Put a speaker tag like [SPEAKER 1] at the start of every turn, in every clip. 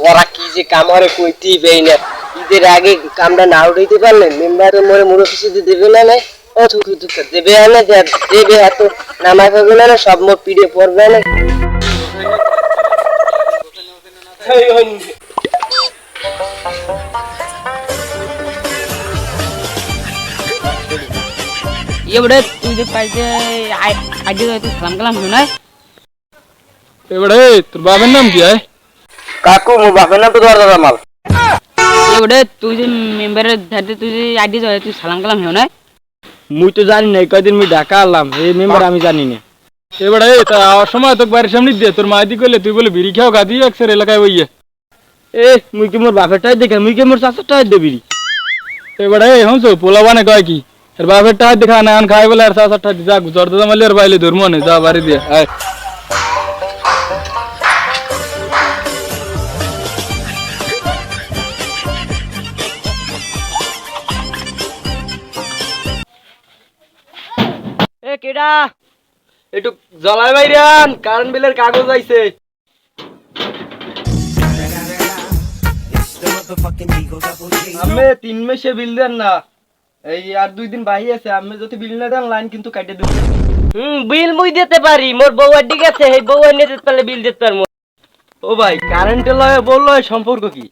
[SPEAKER 1] ওরা কি যে কাম করে কইতেই পাই না। ঈদের আগে কামটা না উঠাইতে পারলে মেম্বারে মোরে মুড়ো কিছু দেবে না নাই ও থুকু থুকু দেবে না দেবে এত নামাই পাবে না সব মোর পিড়ে পড়বে না।
[SPEAKER 2] ये बड़े तू जो पैसे आईडी तो सलाम कलाम सुना है
[SPEAKER 3] ए बड़े তোর বাবার নাম কি হয়?
[SPEAKER 1] কাকু মোর বাপের নাম তো দরজা মাল।
[SPEAKER 2] ये बड़े तू जो मेंबर धरते तू जो आईडी जो है तू सलाम कलाम है ना
[SPEAKER 1] মুই তো জানি না কয়দিন মুই ঢাকা আলাম এই মেম্বার আমি জানি না।
[SPEAKER 3] এ বড়ে তা আওয়ার সময় তোর বাড়ির সামনে দিয়ে তোর মাইদি কইলে তুই বলে বিড়ি খাও গাদি একসের এলাকায় বইয়ে।
[SPEAKER 1] এ মুই কি মোর বাপেরটাই দেখে মুই কি মোর চাচারটাই দেবি।
[SPEAKER 3] এ বড়ে হনছো পোলা বানে কয় কি এর বাপেরটা দেখা না আন খাই বলে আর চাচারটা যা জর্দা মারলে আর বাইলে ধর্ম নে যা বাড়ি দিয়ে আয়।
[SPEAKER 1] এ কেডা একটু জ্বলাই বাইরান কারেন্ট বিলের কাগজ আইছে। আমি 3 মাসে বিল দেন না এই আর 2 দিন বাহি আছে আমি যদি বিল না দেন লাইন কিন্তু কাটে দেব। বিল মুই দিতে পারি মোর বউ আড্ডি গেছে এই বউ এনে দিতে পারলে বিল দিতে পারমু। ও ভাই কারেন্ট লয় বললো সম্পর্ক কি?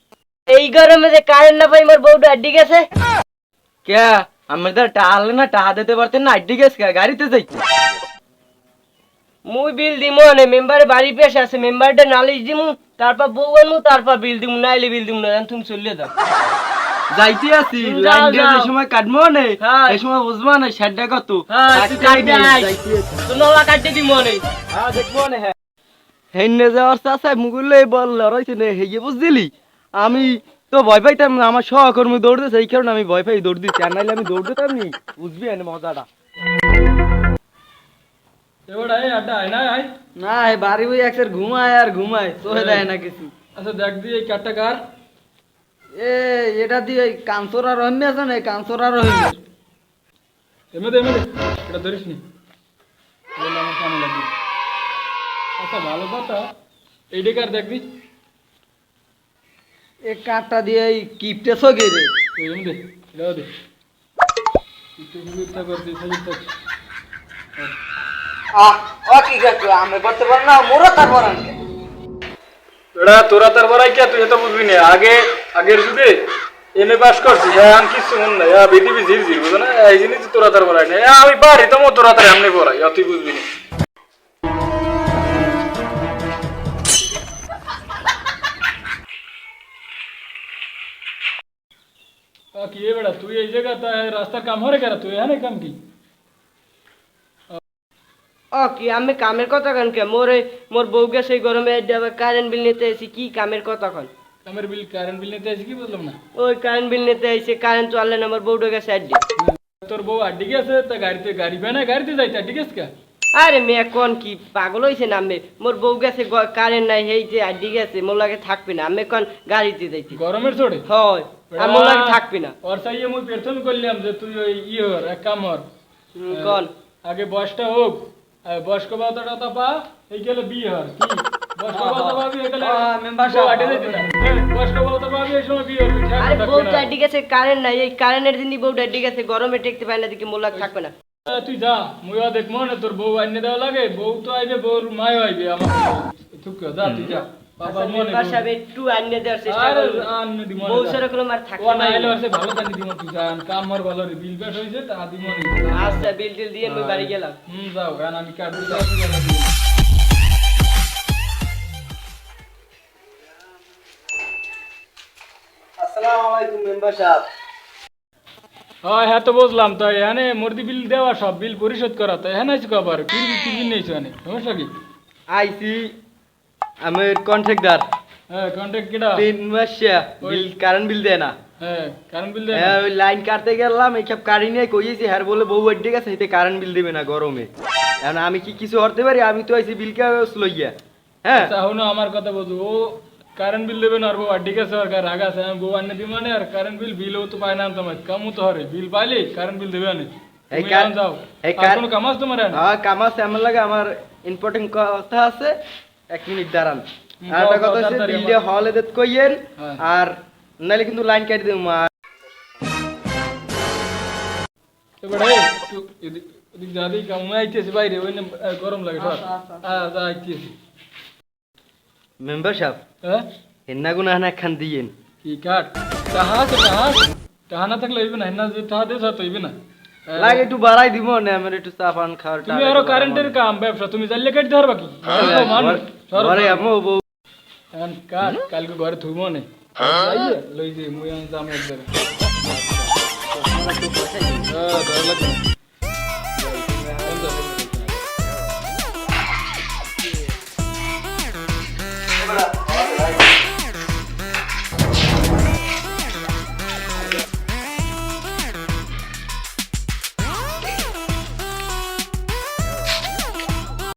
[SPEAKER 1] এই গরমে যে কারেন্ট না পাই মোর বউটা আড্ডি গেছে কে আমাদের টাহালে না টাহা দিতে পারতেন না আড্ডি গেছে গাড়িতে যাইতে। মুই বিল দিমু না মেম্বারে বাড়ি পেশ আছে মেম্বারটা নালিশ দিমু তারপর বউ আনমু তারপর বিল দিমু নাইলে বিল দিমু না তুমি চলে যাও। যাইতে আছি লাইন দিয়ে যে সময় কাটমু না এই সময় বুঝবা না শেডটা কত কাটতে যাইতে তো নলা কাটতে দিমু না হ্যাঁ দেখবো না হ্যাঁ হেন্নে যাওয়ার চাচা মুগুলে বল লড়াইছে না হেয়ে বুঝলি আমি তো ভয় পাইতাম না আমার সহকর্মী দৌড়তেছে এই কারণে আমি ভয় পাই দৌড় দিচ্ছি আর নাইলে আমি দৌড় দিতাম নি বুঝবি না মজাটা।
[SPEAKER 3] এ বড়ে আড্ডা আয় না আয়
[SPEAKER 1] না এই বাড়ি বই একসাথে ঘুমায় আর ঘুমায় সোহে দেয় না কিছু।
[SPEAKER 3] আচ্ছা দেখ দি এই কাটটা কার
[SPEAKER 1] এ এটা দিয়ে কাঞ্চরা রহিম আছে না কাঞ্চরা রহিম
[SPEAKER 3] এমদে এটা ধরিস নি বলে আমার কামে লাগবে। আচ্ছা ভালো কথা এইটা কার দেখ দি
[SPEAKER 1] এই কাঠটা দিয়ে এই কিপটে সগে রে
[SPEAKER 3] এমদে এটাও দে একটু সুবিধা করতে সুবিধা
[SPEAKER 1] ও কি করছো আমি করতে পার না মোরা তারপর আনকে
[SPEAKER 3] এড়া তোরা তার বড়াই কি তুই তো বুঝবি না আগের যুগে এমএ পাস করছিস এখন কিছু মন নাই বিডিবি জির জির বুঝো না এই জিনিস তোরা তার বড়াই না আমি পারি তো তোরা তার এমনি বড়াই তুই বুঝবি না। কি এ বেড়া তুই এই জায়গা রাস্তার কাম হরে করা তুই হ্যাঁ কাম কি
[SPEAKER 1] ও কি আমি কামের কথা কান কে মোর বউকে সেই গরমে কারেন্ট বিল নিতে এসেছি কি কামের কথা কন
[SPEAKER 3] কারেন্ট বিল নিতে আসি কি বুঝলাম না।
[SPEAKER 1] ওই কারেন্ট বিল নিতে এসে কারেন্ট চললে না আমার বউটা গেছে আড্ডি।
[SPEAKER 3] তোর বউ আড্ডি গেছে তা গাড়ি পায় না গাড়িতে যাইতে আড্ডি গেছে কা?
[SPEAKER 1] আরে মেয়ে কোন কি পাগল হইছে না আমি মোর বউ গেছে কারেন্ট নাই এই যে আড্ডি গেছে মোর লাগে থাকবি না আমি কোন গাড়িতে যাইছি
[SPEAKER 3] গরমের চড়ে
[SPEAKER 1] হয় আর মোর লাগে থাকবি না।
[SPEAKER 3] ওর চাইয়ে মুই পেছন করলাম যে তুই ওই হর এক কাম হর
[SPEAKER 1] কোন
[SPEAKER 3] আগে বয়সটা হোক বয়স্ক ভাতাটা পা এই গেলে বিয়ে হর কি বয়স্ক ভাতা পাবি এই গেলে
[SPEAKER 1] মেম্বার সাহেব
[SPEAKER 3] আড্ডি যাইতে না বয়স্ক ভাতা পাবি এই সময় বিয়ে হবি।
[SPEAKER 1] আরে বউটা আড্ডি গেছে কারেন্ট নাই এই কারেন্টের দিনই বউটা আড্ডি গেছে গরমে টেকতে পারে না দেখি মোর লাগে থাকবে না।
[SPEAKER 3] তুই যা মুইও দেখবো না তোর বউ আইনে দেওয়া লাগে বউ তো আইবে বউর মায়ও আইবে আমার ঠিক যা তুই যা বাবা মনে
[SPEAKER 1] মেম্বার সাহেব একটু আইনে দেওয়ার চেষ্টা করুন
[SPEAKER 3] আননে দি মনে
[SPEAKER 1] বউ সারা কোনো মার থাকবে
[SPEAKER 3] ও
[SPEAKER 1] না
[SPEAKER 3] না এলো আছে ভালো জানি দিমু তুই জান কাম মর ভালো রে বিল বেশ হইছে তা দি মনে
[SPEAKER 1] আচ্ছা বিল টিল দিয়ে আমি বাড়ি গেলাম।
[SPEAKER 3] যাও গান আমি কাট দিই।
[SPEAKER 1] আসসালামু আলাইকুম মেম্বার সাহেব।
[SPEAKER 3] হ্যাঁ তো বুঝলাম তো এখানে মুরদি বিল দেওয়া সব বিল পরিশোধ করা তো এখানে আছে কবার কি বিল নেইছো এখানে সমস্যা কি?
[SPEAKER 1] আইসি আমার কন্ট্রাক্টর
[SPEAKER 3] হ্যাঁ কন্ট্রাক্ট কিডা
[SPEAKER 1] 3 মাস বিল কারেন্ট বিল দেয় না।
[SPEAKER 3] হ্যাঁ কারেন্ট বিল দেয়
[SPEAKER 1] হ্যাঁ ওই লাইন কাটতে গেলাম এইসব কারি নিয়ে কইছি হ্যাঁ বলে বউ আড্ডি গেছে এতে কারেন্ট বিল দিবে না গরমে। এখন আমি কি কিছু করতে পারি? আমি তো আইছি বিল কাগজ লইয়া। হ্যাঁ
[SPEAKER 3] আচ্ছা হনো আমার কথা বলছো ও কারেন্ট বিল দেবে না আর বউ ঠিক আছে সরকার রাগ আছে আমি বউ আনে দিব মানে আর কারেন্ট বিল বিলও তো পায় না তোমার কামও তো হরে বিল পাইলে কারেন্ট বিল দেবে না
[SPEAKER 1] এই
[SPEAKER 3] তুমি
[SPEAKER 1] কার-
[SPEAKER 3] এখন যাও
[SPEAKER 1] এই
[SPEAKER 3] আর
[SPEAKER 1] কার-
[SPEAKER 3] কোনো কাম আছে তোমার এনে?
[SPEAKER 1] হ্যাঁ কাম আছে আমার লাগে, আমার ইম্পর্টেন্ট কথা আছে, 1 মিনিট দাঁড়ান। আর একটা কথা হচ্ছে
[SPEAKER 3] তাড়াতাড়ি
[SPEAKER 1] বিলটা হলে দিতে কইয়েন,
[SPEAKER 3] হ্যাঁ।
[SPEAKER 1] আর নাইলে কিন্তু লাইন কেটে দেবো।
[SPEAKER 3] এবারে একটু এদিক যা দিই কাম আইতেছি বাইরে ওই গরম লাগে সব যা আইতেছি
[SPEAKER 1] মেম্বার সাহেব
[SPEAKER 3] হ্যাঁ
[SPEAKER 1] হেন্না গুনা না খান দিয়েন।
[SPEAKER 3] কি কাট টাহা আছে টাহা না থাকলে হইবে না না যে টাহা দিয়ে তো হইবে না
[SPEAKER 1] লাগে একটু বাড়াই দিব না, আমার একটু চা পান খাওয়ার
[SPEAKER 3] তুমি আরো কারেন্টের কাম ব্যবসা তুমি জানলে কেটে ধরবা কি মানুষ
[SPEAKER 1] ঘরে আমো বউ
[SPEAKER 3] এখন কাট কালকে ঘরে থুইব নে লই যে মুই আমি দাম একবার হ্যাঁ ধর লাগে